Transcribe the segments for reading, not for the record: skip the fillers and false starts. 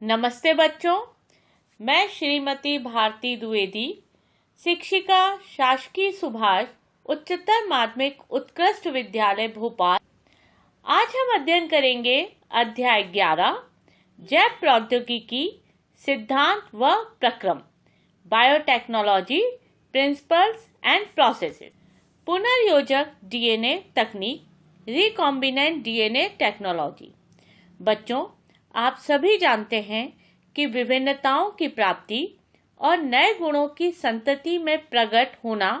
नमस्ते बच्चों, मैं श्रीमती भारती द्विवेदी, शिक्षिका शासकीय सुभाष उच्चतर माध्यमिक उत्कृष्ट विद्यालय भोपाल। आज हम अध्ययन करेंगे अध्याय 11 जैव प्रौद्योगिकी सिद्धांत व प्रक्रम, बायोटेक्नोलॉजी प्रिंसिपल्स एंड प्रोसेसेस, पुनर्योजक डीएनए तकनीक, रिकॉम्बिनेंट डीएनए टेक्नोलॉजी। बच्चों, आप सभी जानते हैं कि विभिन्नताओं की प्राप्ति और नए गुणों की संतति में प्रकट होना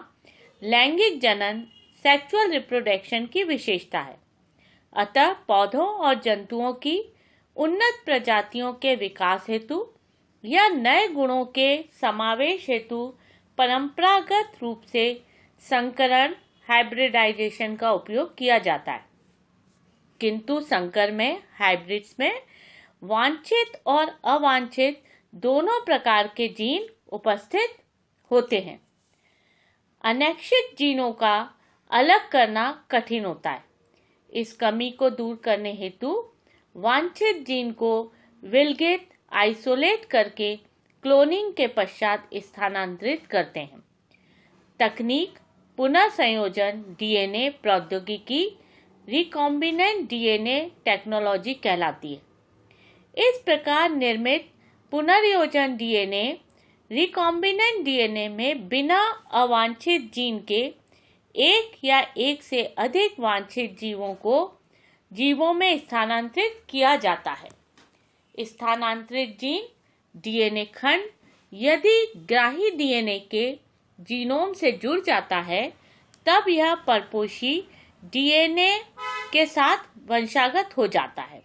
लैंगिक जनन सेक्सुअल रिप्रोडक्शन की विशेषता है। अतः पौधों और जंतुओं की उन्नत प्रजातियों के विकास हेतु या नए गुणों के समावेश हेतु परंपरागत रूप से संकरण हाइब्रिडाइजेशन का उपयोग किया जाता है, किंतु संकर में हाइब्रिड्स में वांछित और अवांछित दोनों प्रकार के जीन उपस्थित होते हैं। अनैच्छिक जीनों का अलग करना कठिन होता है। इस कमी को दूर करने हेतु वांछित जीन को विलगित आइसोलेट करके क्लोनिंग के पश्चात स्थानांतरित करते हैं। तकनीक पुनर्संयोजन डीएनए प्रौद्योगिकी रिकॉम्बिनेंट डीएनए टेक्नोलॉजी कहलाती है। इस प्रकार निर्मित पुनर्योजन डीएनए रिकॉम्बिनेंट डीएनए में बिना अवांछित जीन के एक या एक से अधिक वांछित जीवों में स्थानांतरित किया जाता है। स्थानांतरित जीन डीएनए खंड यदि ग्राही डीएनए के जीनोम से जुड़ जाता है, तब यह परपोषी डीएनए के साथ वंशागत हो जाता है,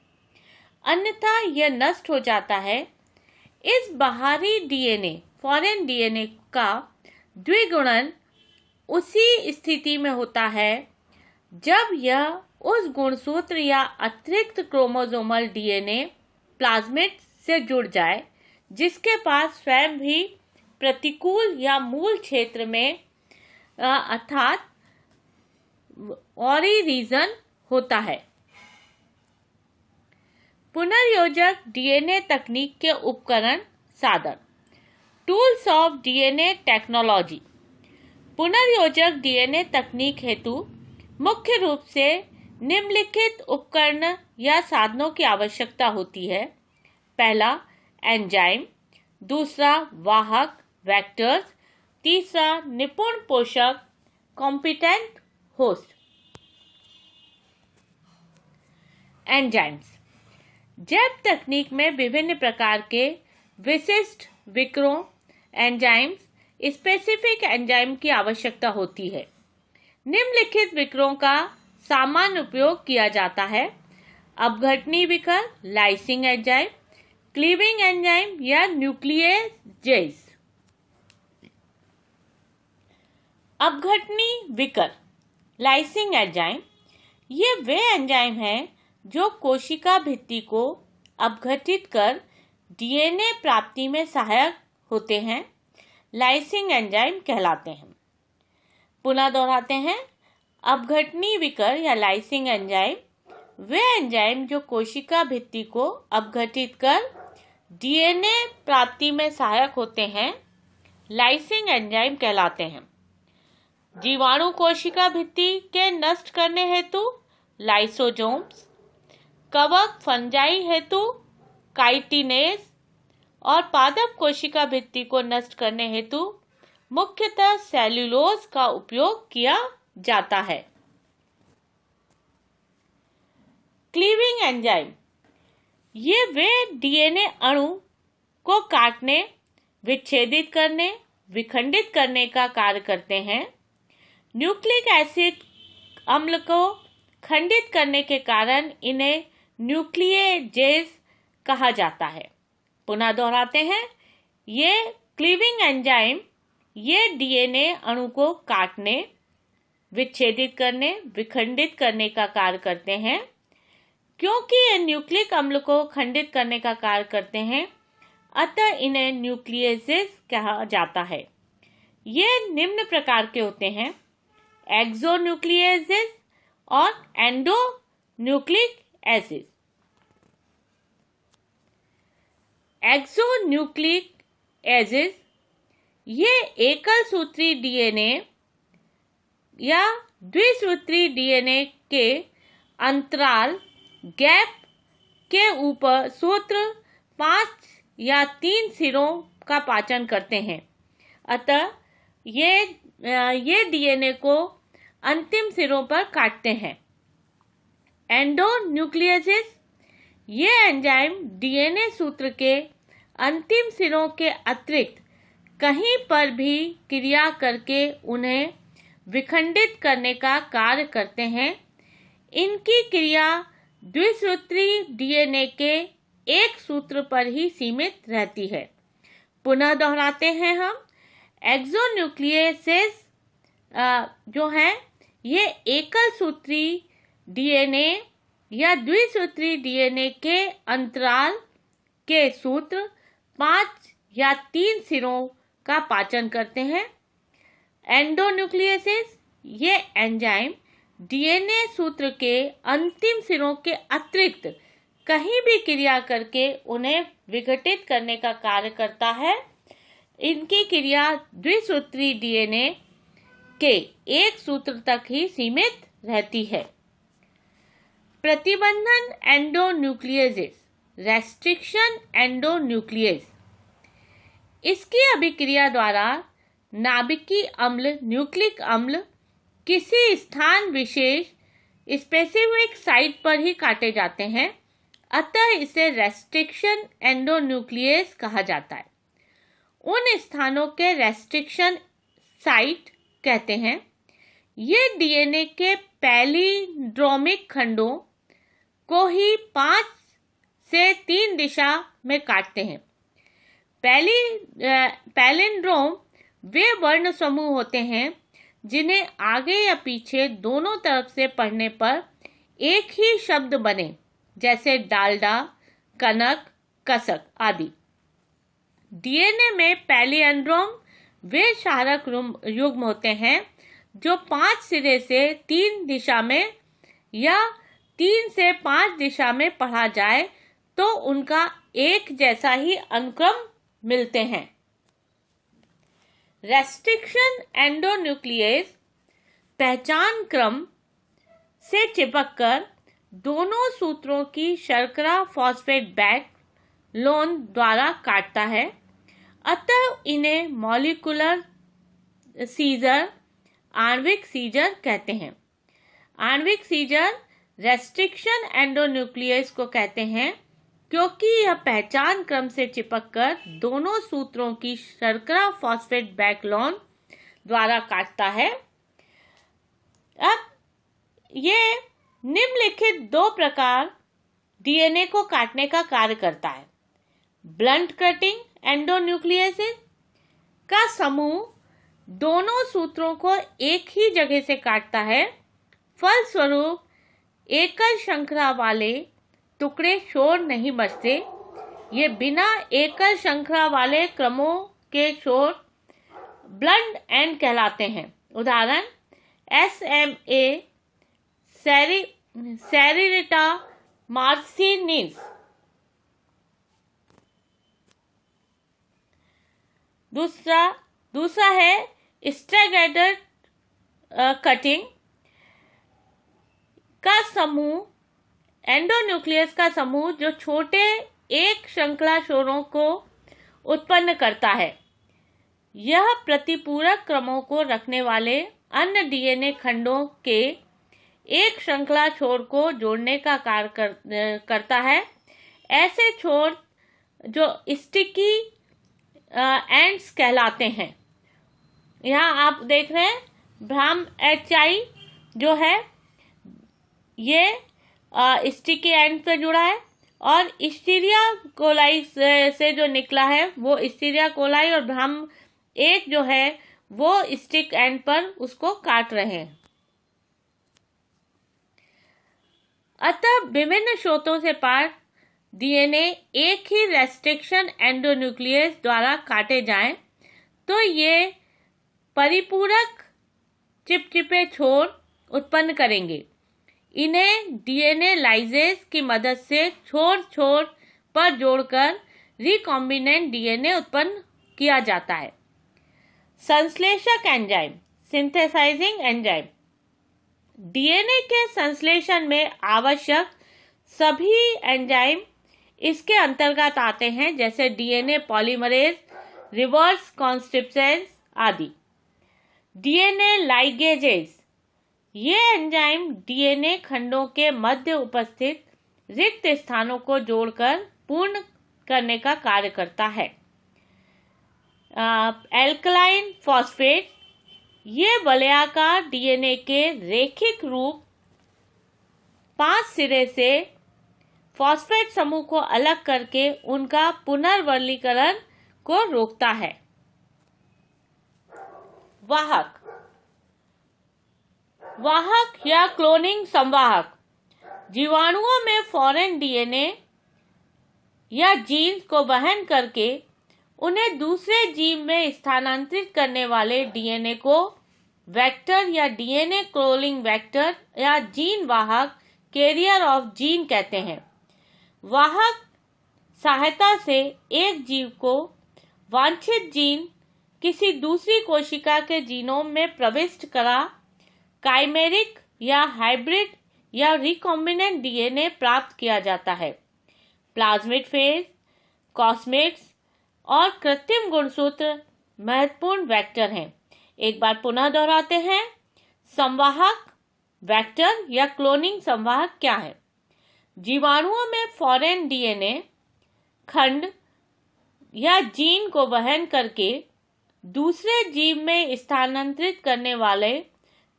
अन्यथा यह नष्ट हो जाता है। इस बाहरी डीएनए फॉरेन डीएनए का द्विगुणन उसी स्थिति में होता है जब यह उस गुणसूत्र या अतिरिक्त क्रोमोसोमल डीएनए प्लाज्मिड से जुड़ जाए जिसके पास स्वयं भी प्रतिकूल या मूल क्षेत्र में अर्थात ऑरी रीजन होता है। पुनर्योजक डीएनए तकनीक के उपकरण साधन, टूल्स ऑफ डीएनए टेक्नोलॉजी। पुनर्योजक डीएनए तकनीक हेतु मुख्य रूप से निम्नलिखित उपकरण या साधनों की आवश्यकता होती है। पहला, एंजाइम, दूसरा वाहक वेक्टर्स, तीसरा निपुण पोषक कॉम्पिटेंट होस्ट। एंजाइम्स जैव तकनीक में विभिन्न प्रकार के विशिष्ट विकरों एंजाइम्स स्पेसिफिक एंजाइम की आवश्यकता होती है। निम्नलिखित विकरों का सामान्य उपयोग किया जाता है: अपघटनी vicar lysing enzyme, cleaving enzyme या न्यूक्लियेजेस। अपघटनी विकर लाइसिंग एंजाइम ये वे एंजाइम हैं जो कोशिका भित्ति को अपघटित कर डीएनए प्राप्ति में सहायक होते हैं, लाइसिंग एंजाइम कहलाते हैं। पुनः दोहराते हैं, अपघटनी विकर या लाइसिंग एंजाइम वे एंजाइम जो कोशिका भित्ति को अपघटित कर डीएनए प्राप्ति में सहायक होते हैं, लाइसिंग एंजाइम कहलाते हैं। जीवाणु कोशिका भित्ति के नष्ट करने हेतु लाइसोसोम्स, कवक फंजाई हेतु काइटिनेज और पादप कोशिका भित्ति को नष्ट करने हेतु मुख्यतः सेल्यूलोज का उपयोग किया जाता है। क्लीविंग एंजाइम ये वे डीएनए अणु को काटने, विच्छेदित करने, विखंडित करने का कार्य करते हैं। न्यूक्लिक एसिड अम्ल को खंडित करने के कारण इन्हें न्यूक्लियेजेस कहा जाता है। पुनः दोहराते हैं, ये क्लीविंग एंजाइम ये डीएनए अणु को काटने, विच्छेदित करने, विखंडित करने का कार्य करते हैं। क्योंकि ये न्यूक्लिक अम्ल को खंडित करने का कार्य करते हैं, अतः इन्हें न्यूक्लियेजेस कहा जाता है। ये निम्न प्रकार के होते हैं: एक्सोन्यूक्लियेजेस और एंडोन्यूक्लिक एसिड। एक्सोन्यूक्लिक एसिड ये एकल सूत्री डीएनए या द्विसूत्री डीएनए के अंतराल गैप के ऊपर सूत्र 5 या 3 सिरों का पाचन करते हैं। अतः ये डीएनए को अंतिम सिरों पर काटते हैं। एंडोन्यूक्लियोसिस ये एंजाइम डीएनए सूत्र के अंतिम सिरों के अतिरिक्त कहीं पर भी क्रिया करके उन्हें विखंडित करने का कार्य करते हैं। इनकी क्रिया द्विसूत्री डीएनए के एक सूत्र पर ही सीमित रहती है। पुनः दोहराते हैं हम, एक्सोन्यूक्लियोसिस जो है ये एकल सूत्री डीएनए या द्विसूत्री डीएनए के अंतराल के सूत्र 5 या 3 सिरों का पाचन करते हैं। एंडोन्यूक्लियोसिस ये एंजाइम डीएनए सूत्र के अंतिम सिरों के अतिरिक्त कहीं भी क्रिया करके उन्हें विघटित करने का कार्य करता है। इनकी क्रिया द्विसूत्री डीएनए के एक सूत्र तक ही सीमित रहती है। प्रतिबंधन एंडोन्यूक्लियोसिस, रेस्ट्रिक्शन एंडोन्यूक्लियस, इसकी अभिक्रिया द्वारा नाभिकीय अम्ल न्यूक्लिक अम्ल किसी स्थान विशेष स्पेसिफिक साइट पर ही काटे जाते हैं। अतः इसे रेस्ट्रिक्शन एंडोन्यूक्लियस कहा जाता है। उन स्थानों के रेस्ट्रिक्शन साइट कहते हैं। ये डीएनए के पैलिंड्रोमिक खंडों को ही 5 से 3 दिशा में काटते हैं। पैलिंड्रोम वे वर्ण समूह होते हैं जिन्हें आगे या पीछे दोनों तरफ से पढ़ने पर एक ही शब्द बने, जैसे डालडा, कनक, कसक आदि। डीएनए में पैलिंड्रोम वे क्षारक युग्म होते हैं जो 5 सिरे से 3 दिशा में या 3 से 5 दिशा में पढ़ा जाए तो उनका एक जैसा ही अनुक्रम मिलते हैं। रेस्ट्रिक्शन एंडोन्यूक्लियस पहचान क्रम से चिपककर दोनों सूत्रों की शर्करा फॉस्फेट बैकबोन द्वारा काटता है। अतः इन्हें मॉलिक्यूलर सीजर, आणविक सीजर कहते हैं। आणविक सीजर रेस्ट्रिक्शन एंडोन्यूक्लियस को कहते हैं क्योंकि यह पहचान क्रम से चिपककर दोनों सूत्रों की शर्करा फॉस्फेट बैकबोन द्वारा काटता है। अब ये निम्नलिखित 2 प्रकार डीएनए को काटने का कार्य करता है। ब्लंट कटिंग एंडोन्यूक्लियोसिस का समूह दोनों सूत्रों को एक ही जगह से काटता है। फलस्वरूप एकल श्रृंखला वाले टुकड़े शोर नहीं बचते। ये बिना एकल श्रृंखला वाले क्रमों के शोर ब्लंट एंड कहलाते हैं। उदाहरण SMA सेरिटा मार्सिनिस। दूसरा है स्ट्रैगेटेड कटिंग का समूह, एंडोन्यूक्लियस का समूह जो छोटे एक श्रृंखला शोरों को उत्पन्न करता है। यह प्रतिपूरक क्रमों को रखने वाले अन्य डीएनए खंडों के एक श्रृंखला छोर को जोड़ने का कार्य करता है। ऐसे छोर जो स्टिकी एंड्स कहलाते हैं। यहाँ आप देख रहे हैं ब्राह्म HI जो है ये स्टिकी एंड पे जुड़ा है और स्टीरिया कोलाई से जो निकला है वो स्टीरिया कोलाई और ब्राह्म 1 जो है वो स्टिक एंड पर उसको काट रहे हैं। अतः विभिन्न स्रोतों से पार डीएनए एक ही रेस्ट्रिक्शन एंडोन्यूक्लियस द्वारा काटे जाएं तो ये परिपूरक चिपचिपे छोर उत्पन्न करेंगे। इन्हें डीएनए लाइजेस की मदद से छोर पर जोड़कर रिकॉम्बिनेंट डीएनए उत्पन्न किया जाता है। संश्लेषक एंजाइम, सिंथेसाइजिंग एंजाइम, डीएनए के संश्लेषण में आवश्यक सभी एंजाइम इसके अंतर्गत आते हैं, जैसे डीएनए पॉलीमरेज, रिवर्स ट्रांसक्रिप्शन आदि। डीएनए लाइगेजेस, ये एंजाइम डीएनए खंडों के मध्य उपस्थित रिक्त स्थानों को जोड़कर पूर्ण करने का कार्य करता है। एल्कलाइन फॉस्फेट, ये वलयाकार डीएनए के रैखिक रूप 5 सिरे से फॉस्फेट समूह को अलग करके उनका पुनर्वर्गीकरण को रोकता है। वाहक, वाहक या क्लोनिंग संवाहक, जीवाणुओं में फॉरेन डीएनए या जीन्स को वहन करके उन्हें दूसरे जीव में स्थानांतरित करने वाले डीएनए को वेक्टर या डीएनए क्लोनिंग वेक्टर या जीन वाहक, कैरियर ऑफ जीन कहते हैं। वाहक सहायता से एक जीव को वांछित जीन किसी दूसरी कोशिका के जीनोम में प्रविष्ट करा काइमेरिक या हाइब्रिड या रिकॉम्बिनेंट डीएनए प्राप्त किया जाता है। प्लाज्मिड फेज, कॉस्मेट्स और कृत्रिम गुणसूत्र महत्वपूर्ण वेक्टर हैं। एक बार पुनः दोहराते हैं, संवाहक, वेक्टर या क्लोनिंग संवाहक क्या है? जीवाणुओं में फॉरेन डीएनए खंड या जीन को वहन करके दूसरे जीव में स्थानांतरित करने वाले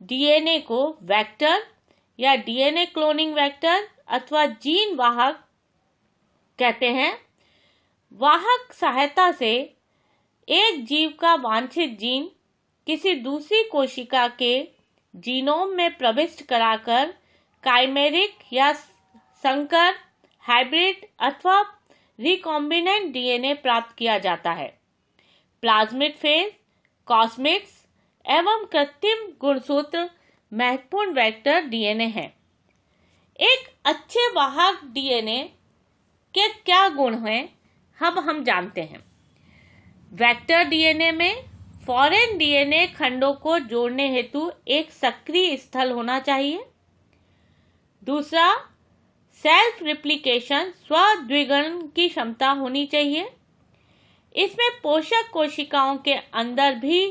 डीएनए को वेक्टर या डीएनए क्लोनिंग वेक्टर अथवा जीन वाहक कहते हैं। वाहक सहायता से एक जीव का वांछित जीन किसी दूसरी कोशिका के जीनोम में प्रविष्ट कराकर काइमेरिक या संकर, हाइब्रिड अथवा रिकॉम्बिनेंट डीएनए प्राप्त किया जाता है। प्लाज्मिड फेज, कॉस्मेट्स एवं कृत्रिम गुणसूत्र महत्वपूर्ण वेक्टर डीएनए हैं। एक अच्छे वाहक डीएनए के क्या गुण हैं, अब हम जानते हैं। वेक्टर डीएनए में फॉरेन डीएनए खंडों को जोड़ने हेतु एक सक्रिय स्थल होना चाहिए। दूसरा, सेल्फ रिप्लिकेशन, स्वद्विगुणन की क्षमता होनी चाहिए। इसमें पोषक कोशिकाओं के अंदर भी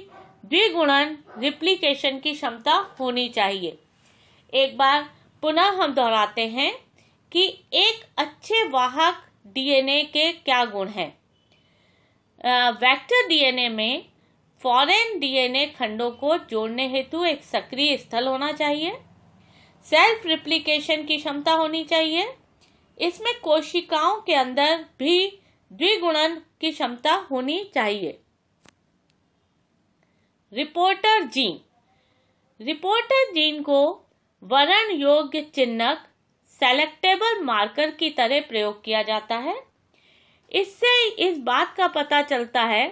द्विगुणन रिप्लिकेशन की क्षमता होनी चाहिए। एक बार पुनः हम दोहराते हैं कि एक अच्छे वाहक डीएनए के क्या गुण हैं। वेक्टर डीएनए में फॉरेन डीएनए खंडों को जोड़ने हेतु एक सक्रिय स्थल होना चाहिए। सेल्फ रिप्लिकेशन की क्षमता होनी चाहिए। इसमें कोशिकाओं के अंदर भी द्विगुणन की क्षमता होनी चाहिए। रिपोर्टर जीन, रिपोर्टर जीन को वर्ण योग्य चिन्हक सेलेक्टेबल मार्कर की तरह प्रयोग किया जाता है। इससे इस बात का पता चलता है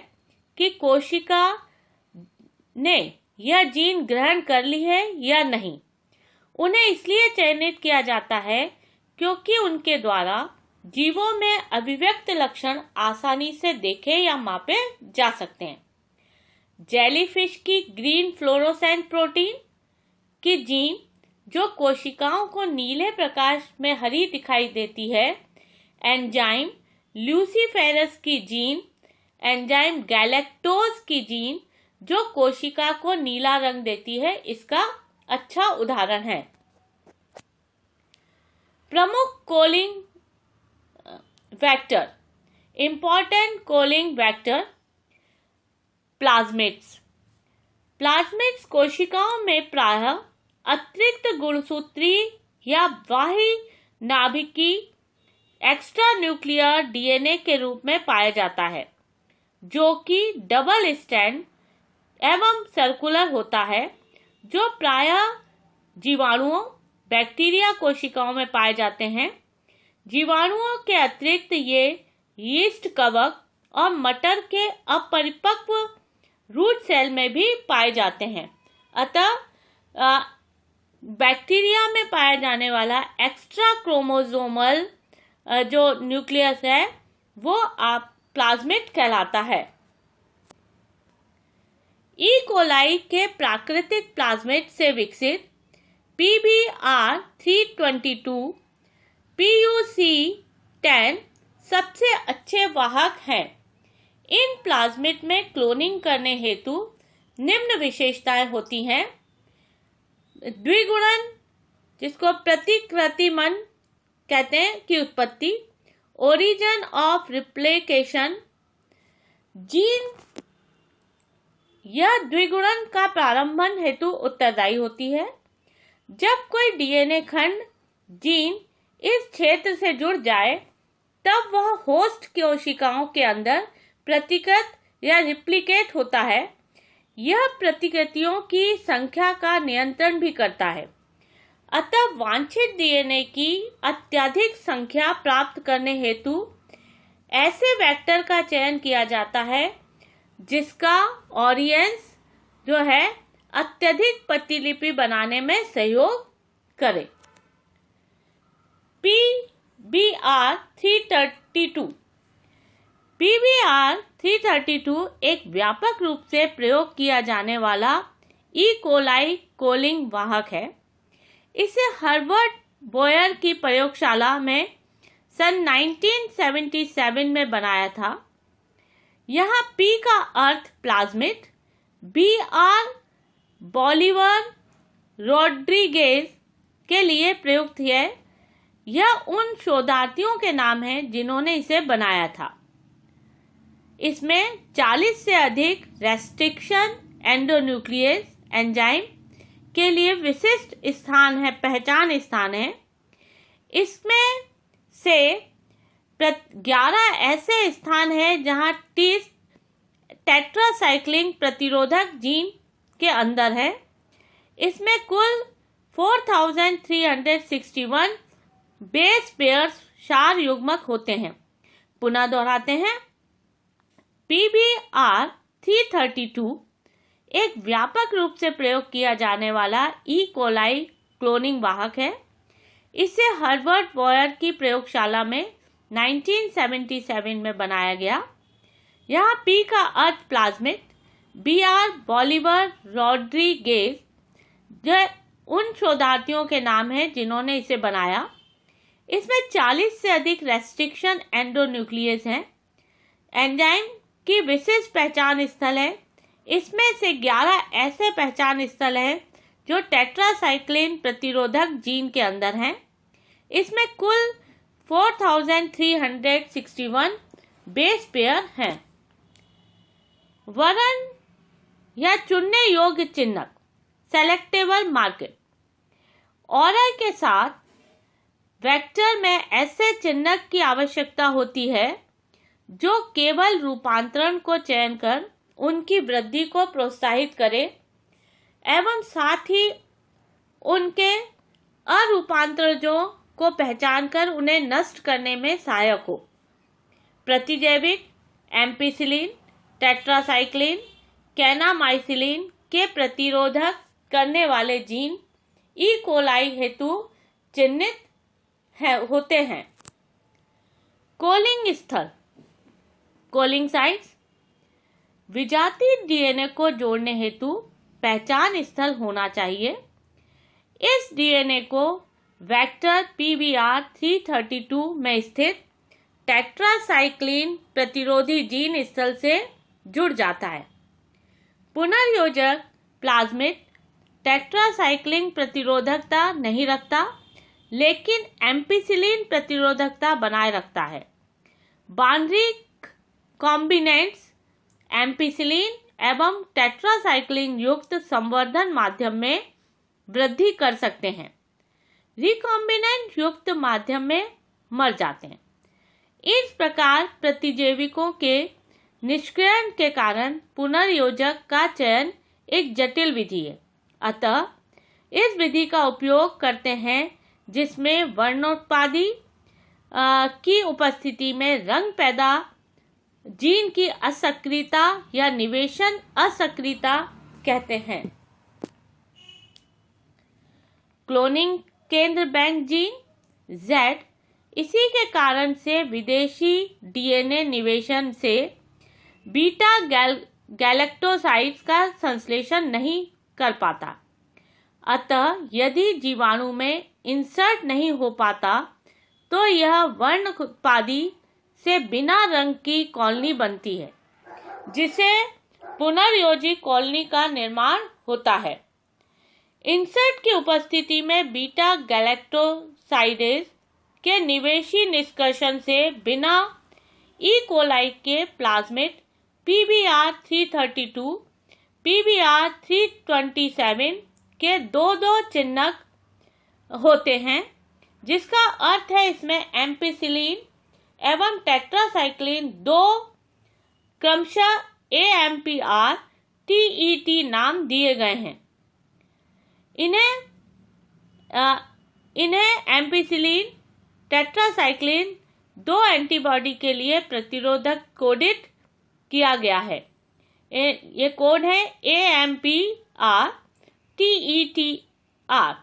कि कोशिका ने यह जीन ग्रहण कर ली है या नहीं। उन्हें इसलिए चयनित किया जाता है क्योंकि उनके द्वारा जीवों में अभिव्यक्त लक्षण आसानी से देखे या मापे जा सकते हैं। जेलीफिश की ग्रीन फ्लोरोसेंट प्रोटीन की जीन जो कोशिकाओं को नीले प्रकाश में हरी दिखाई देती है, एंजाइम ल्यूसीफेरस की जीन, एंजाइम गैलेक्टोज की जीन जो कोशिका को नीला रंग देती है, इसका अच्छा उदाहरण है। प्रमुख cloning vector, important cloning vector, plasmids. Plasmids कोशिकाओं में प्रायः अतिरिक्त गुणसूत्री या बाह्य नाभिकी एक्स्ट्रा न्यूक्लियर डीएनए के रूप में पाया जाता है, जो कि डबल स्टैंड एवं सर्कुलर होता है, जो प्रायः जीवाणुओं, बैक्टीरिया कोशिकाओं में पाए जाते हैं। जीवाणुओं के अतिरिक्त ये यीस्ट कवक और मटर के अपरिपक्व रूट सेल में भी पाए जाते हैं। अतः बैक्टीरिया में पाया जाने वाला एक्स्ट्रा क्रोमोसोमल जो न्यूक्लियस है, वो आप प्लाज्मिड कहलाता है। ई कोलाई के प्राकृतिक प्लाज्मिड से विकसित PBr322 PUC10 सबसे अच्छे वाहक हैं। इन प्लाज्मिड में क्लोनिंग करने हेतु निम्न विशेषताएं होती हैं। द्विगुणन, जिसको प्रतिकृतिमन कहते हैं, की उत्पत्ति, ओरिजिन ऑफ रिप्लिकेशन, जीन यह द्विगुणन का प्रारंभन हेतु उत्तरदायी होती है। जब कोई डीएनए खंड जीन इस क्षेत्र से जुड़ जाए तब वह होस्ट कोशिकाओं के अंदर प्रतिकृत या रिप्लिकेट होता है। यह प्रतिकृतियों की संख्या का नियंत्रण भी करता है। अतः वांछित डीएनए की अत्यधिक संख्या प्राप्त करने हेतु ऐसे वेक्टर का चयन किया जाता है जिसका ऑरियंस जो है अत्यधिक प्रतिलिपि बनाने में सहयोग करे। PBr332 एक व्यापक रूप से प्रयोग किया जाने वाला ई कोलाई कोलिंग वाहक है। इसे हार्वर्ड बोयर की प्रयोगशाला में सन 1977 में बनाया था। यहाँ P का अर्थ प्लाज्मिड, BR बॉलिवर रोड्रिगेज के लिए प्रयुक्त है। यह उन शोधार्थियों के नाम हैं जिन्होंने इसे बनाया था। इसमें 40 से अधिक रेस्ट्रिक्शन एंडोन्यूक्लियस एंजाइम के लिए विशिष्ट पहचान स्थान है। इसमें से 11 ऐसे स्थान हैं जहां टेट्रासाइक्लिन प्रतिरोधक जीन के अंदर है। इसमें कुल 4361 बेस पेयर्स क्षार युग्मक होते हैं। पुनः दोहराते हैं, PBr332 एक व्यापक रूप से प्रयोग किया जाने वाला ई कोलाई क्लोनिंग वाहक है। इसे हार्वर्ड बोयर की प्रयोगशाला में 1977 में बनाया गया। यहाँ P का अर्थ प्लाज्मिड, BR बॉलिवर रोड्रिगेज जो उन शोधार्थियों के नाम हैं जिन्होंने इसे बनाया। इसमें 40 से अधिक रेस्ट्रिक्शन एंडोन्यूक्लियस हैं। एंजाइम की विशिष्ट पहचान स्थल है। इसमें से 11 ऐसे पहचान स्थल हैं जो टेट्रासाइक्लिन प्रतिरोधक जीन के अंदर हैं। इसमें कुल 4361 बेस पेयर हैं। वर्ण या चुनने योग्य चिन्हक सेलेक्टेबल मार्कर। ऑर्डर के साथ वेक्टर में ऐसे चिन्हक की आवश्यकता होती है जो केवल रूपांतरण को चयन कर उनकी वृद्धि को प्रोत्साहित करे एवं साथ ही उनके अरूपांतरजों को पहचान कर उन्हें नष्ट करने में सहायक हो। प्रतिजैविक एम्पिसिलिन, टेट्रासाइक्लिन, कैनामाइसिलिन के प्रतिरोधक करने वाले जीन ई कोलाई हेतु चिन्हित होते हैं। कोलिंग स्थल, कोलिंग साइट्स। विजातीय डीएनए को जोड़ने हेतु पहचान स्थल होना चाहिए। इस डीएनए को वेक्टर PBr332 में स्थित टेट्रासाइक्लिन प्रतिरोधी जीन स्थल से जुड़ जाता है। पुनर्योजक प्लाज्मिड टेट्रासाइक्लिन प्रतिरोधकता नहीं रखता, लेकिन एम्पिसिलिन प्रतिरोधकता बनाए रखता है। बाइंडरिंग कॉम्बिनेंट्स एम्पिसिलिन एवं टेट्रासाइक्लिन युक्त संवर्धन माध्यम में वृद्धि कर सकते हैं। रिकॉम्बिनेंट युक्त माध्यम में मर जाते हैं। इस प्रकार प्रतिजैविकों के निष्क्रियण के कारण पुनर्योजक का चयन एक जटिल विधि है। अतः इस विधि का उपयोग करते हैं जिसमें वर्णोत्पादी की उपस्थिति में रंग पैदा जीन की असक्रियता या निवेशन असक्रियता कहते हैं। क्लोनिंग केंद्र बैंक जीन Z इसी के कारण से विदेशी डीएनए निवेशन से बीटा गैलेक्टोसाइड्स का संश्लेषण नहीं कर पाता। अतः यदि जीवाणु में इंसर्ट नहीं हो पाता तो यह वर्णोत्पादी से बिना रंग की कॉलोनी बनती है, जिसे पुनर्योजी कॉलोनी का निर्माण होता है। इंसर्ट की उपस्थिति में बीटा गैलेक्टोसाइडेज के निवेशी निष्कर्षण से बिना ई कोलाई के प्लाज्मिड PBr332, PBr327 के दो चिह्नक होते हैं, जिसका अर्थ है इसमें एम्पिसिलिन एवं टेट्रासाइक्लिन दो क्रमशः AMPR TET नाम दिए गए हैं। इन्हें एम्पिसिलिन टेट्रासाइक्लिन दो एंटीबॉडी के लिए प्रतिरोधक कोडित किया गया है। ये कोड है AMPR TETR।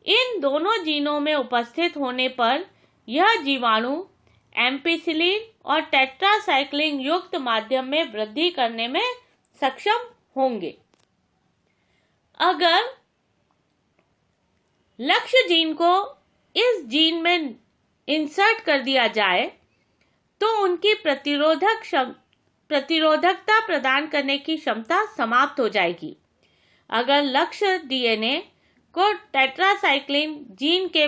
इन दोनों जीनों में उपस्थित होने पर यह जीवाणु एम्पिसिलिन और टेट्रासाइक्लिन युक्त माध्यम में वृद्धि करने में सक्षम होंगे। अगर लक्ष्य जीन को इस जीन में इंसर्ट कर दिया जाए तो उनकी प्रतिरोधकता प्रदान करने की क्षमता समाप्त हो जाएगी। अगर लक्ष्य डीएनए को टेट्रासाइक्लिन जीन के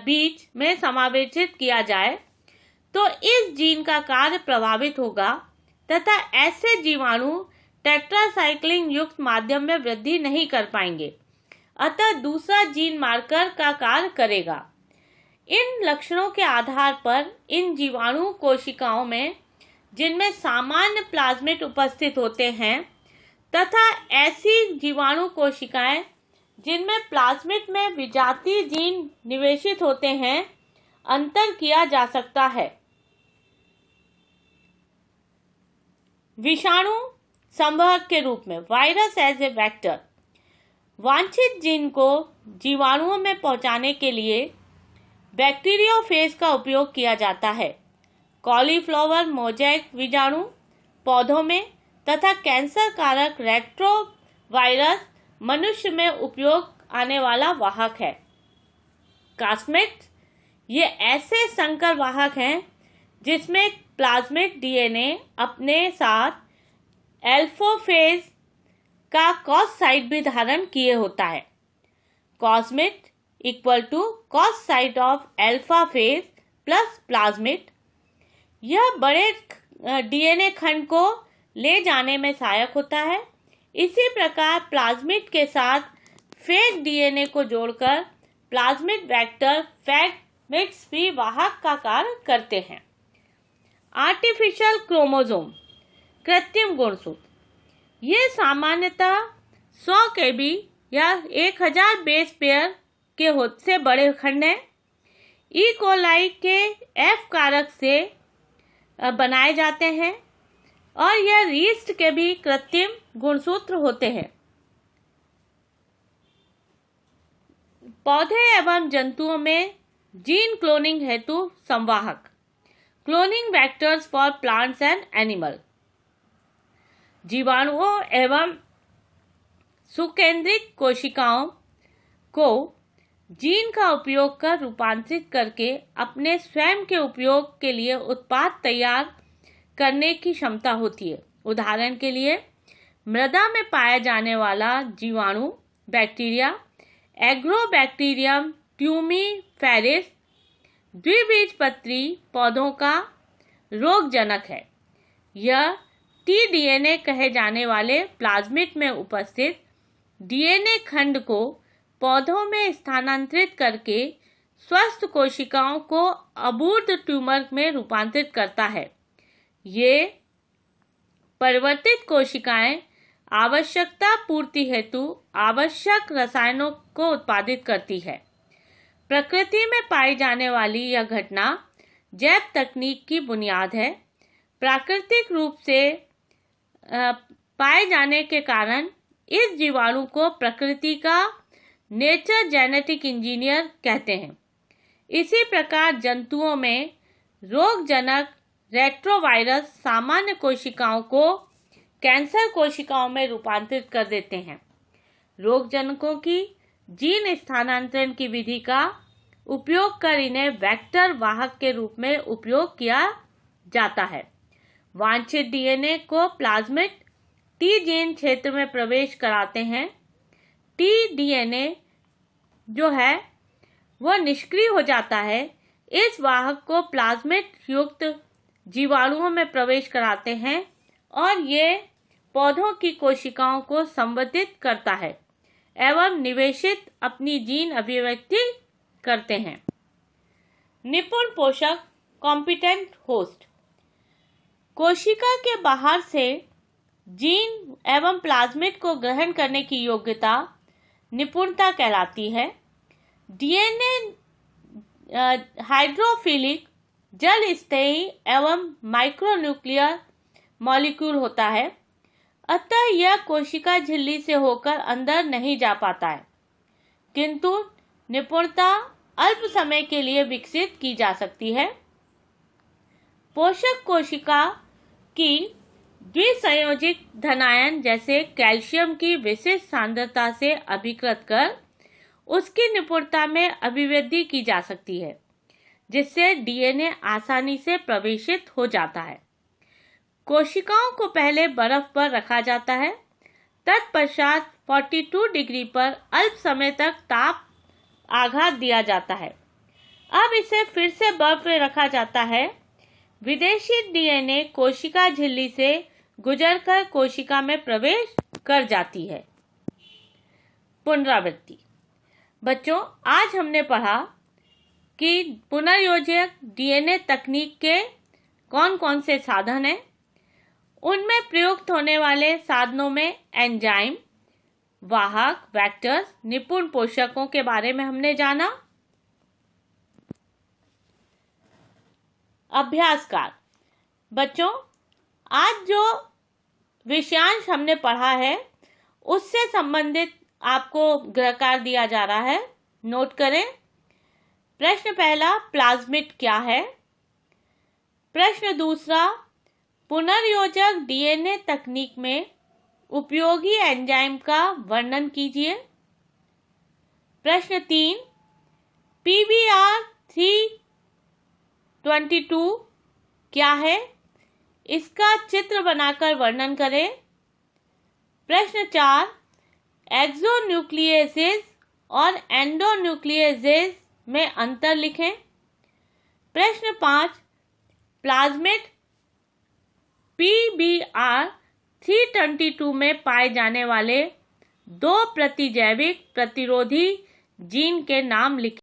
बीच में समावेशित किया जाए तो इस जीन का कार्य प्रभावित होगा तथा ऐसे जीवाणु टेट्रासाइक्लिन युक्त माध्यम में वृद्धि नहीं कर पाएंगे, अतः दूसरा जीन मार्कर का कार्य करेगा। इन लक्षणों के आधार पर इन जीवाणु कोशिकाओं में जिनमें सामान्य प्लाज्मिड उपस्थित होते हैं तथा ऐसी जीवाणु कोशिकाएं जिनमें प्लाज्मिड में विजातीय जीन निवेशित होते हैं, अंतर किया जा सकता है। विषाणु संवाहक के रूप में वायरस एज ए वेक्टर, वांछित जीन को जीवाणुओं में पहुंचाने के लिए बैक्टीरियोफेज का उपयोग किया जाता है। कॉलीफ्लावर मोज़ेक बीजाणु पौधों में तथा कैंसर कारक रेट्रोवायरस मनुष्य में उपयोग आने वाला वाहक है। कास्मेट ये ऐसे संकर वाहक हैं जिसमें प्लाज्मिड डीएनए अपने साथ एल्फोफेज का कॉस साइट भी धारण किए होता है। Cosmid equal to cos site of alpha phage plus plasmid. यह बड़े डीएनए खंड को ले जाने में सहायक होता है। इसी प्रकार प्लाज्मिड के साथ फेज डीएनए को जोड़कर प्लाज्मिड वेक्टर फ्रैगमेंट्स भी वाहक का कार्य करते हैं। आर्टिफिशियल क्रोमोसोम, कृत्रिम गुणसूत्र, ये सामान्यतः 100 kb या 1000 बेस पेयर के से बड़े खंड हैं। ई कोलाई के F कारक से बनाए जाते हैं और यह रीस्ट के भी कृत्रिम गुणसूत्र होते हैं। पौधे एवं जंतुओं में जीन क्लोनिंग हेतु संवाहक, cloning vectors for plants and animal. जीवाणुओं एवं सुकेंद्रित कोशिकाओं को जीन का उपयोग कर रूपांतरित करके अपने स्वयं के उपयोग के लिए उत्पाद तैयार करने की क्षमता होती है। उदाहरण के लिए मृदा में पाया जाने वाला जीवाणु बैक्टीरिया एग्रोबैक्टीरियम ट्यूमीफेरिस द्विबीजपत्री पौधों का रोगजनक है। यह टीडीएनए कहे जाने वाले प्लाज्मिड में उपस्थित डीएनए खंड को पौधों में स्थानांतरित करके स्वस्थ कोशिकाओं को अबूर्त ट्यूमर में रूपांतरित करता है। ये परिवर्तित कोशिकाएं आवश्यकता पूर्ति हेतु आवश्यक रसायनों को उत्पादित करती है। प्रकृति में पाई जाने वाली यह घटना जैव तकनीक की बुनियाद है। प्राकृतिक रूप से पाए जाने के कारण इस जीवाणु को प्रकृति का नेचर जेनेटिक इंजीनियर कहते हैं। इसी प्रकार जंतुओं में रोगजनक रेट्रोवायरस सामान्य कोशिकाओं को कैंसर कोशिकाओं में रूपांतरित कर देते हैं। रोगजनकों की जीन स्थानांतरण की विधि का उपयोग कर इन्हें वेक्टर वाहक के रूप में उपयोग किया जाता है। वांछित डीएनए को प्लाज्मिड टी जीन क्षेत्र में प्रवेश कराते हैं। टी डीएनए जो है वह निष्क्रिय हो जाता है। इस वाहक को प्लाज्मिड युक्त जीवाणुओं में प्रवेश कराते हैं और ये पौधों की कोशिकाओं को संवर्धित करता है एवं निवेशित अपनी जीन अभिव्यक्ति करते हैं। निपुण पोषक कॉम्पिटेंट होस्ट कोशिका के बाहर से जीन एवं प्लाज्मिड को ग्रहण करने की योग्यता निपुणता कहलाती है। डीएनए हाइड्रोफिलिक जल स्थायी एवं माइक्रोन्यूक्लियर मॉलिक्यूल होता है, अतः यह कोशिका झिल्ली से होकर अंदर नहीं जा पाता है, किंतु निपुणता अल्प समय के लिए विकसित की जा सकती है। पोषक कोशिका की द्विसंयोजित धनायन जैसे कैल्शियम की विशिष्ट सांद्रता से अभिकृत कर उसकी निपुणता में अभिवृद्धि की जा सकती है, जिससे डीएनए आसानी से प्रवेशित हो जाता है। कोशिकाओं को पहले बर्फ पर रखा जाता है, तत्पश्चात 42 डिग्री पर अल्प समय तक ताप आघात दिया जाता है। अब इसे फिर से बर्फ में रखा जाता है। विदेशी डीएनए कोशिका झिल्ली से गुजरकर कोशिका में प्रवेश कर जाती है। पुनरावृत्ति। बच्चों, आज हमने पढ़ा कि पुनर्योजक डीएनए तकनीक के कौन कौन से साधन हैं। उनमें प्रयुक्त होने वाले साधनों में एंजाइम, वाहक, वेक्टर्स, निपुण पोषकों के बारे में हमने जाना। अभ्यास कार्य। बच्चों, आज जो विषयांश हमने पढ़ा है उससे संबंधित आपको गृह कार्य दिया जा रहा है, नोट करें। प्रश्न पहला, प्लाज्मिड क्या है? प्रश्न दूसरा, पुनर्योजक डीएनए तकनीक में उपयोगी एंजाइम का वर्णन कीजिए। प्रश्न 3, PBR 322 क्या है? इसका चित्र बनाकर वर्णन करें। प्रश्न 4, एक्सोन्यूक्लियेसेस और एंडोन्यूक्लियेसेस में अंतर लिखें। प्रश्न 5, प्लाज्मिड PBR 322 में पाए जाने वाले 2 प्रतिजैविक प्रतिरोधी जीन के नाम लिखें।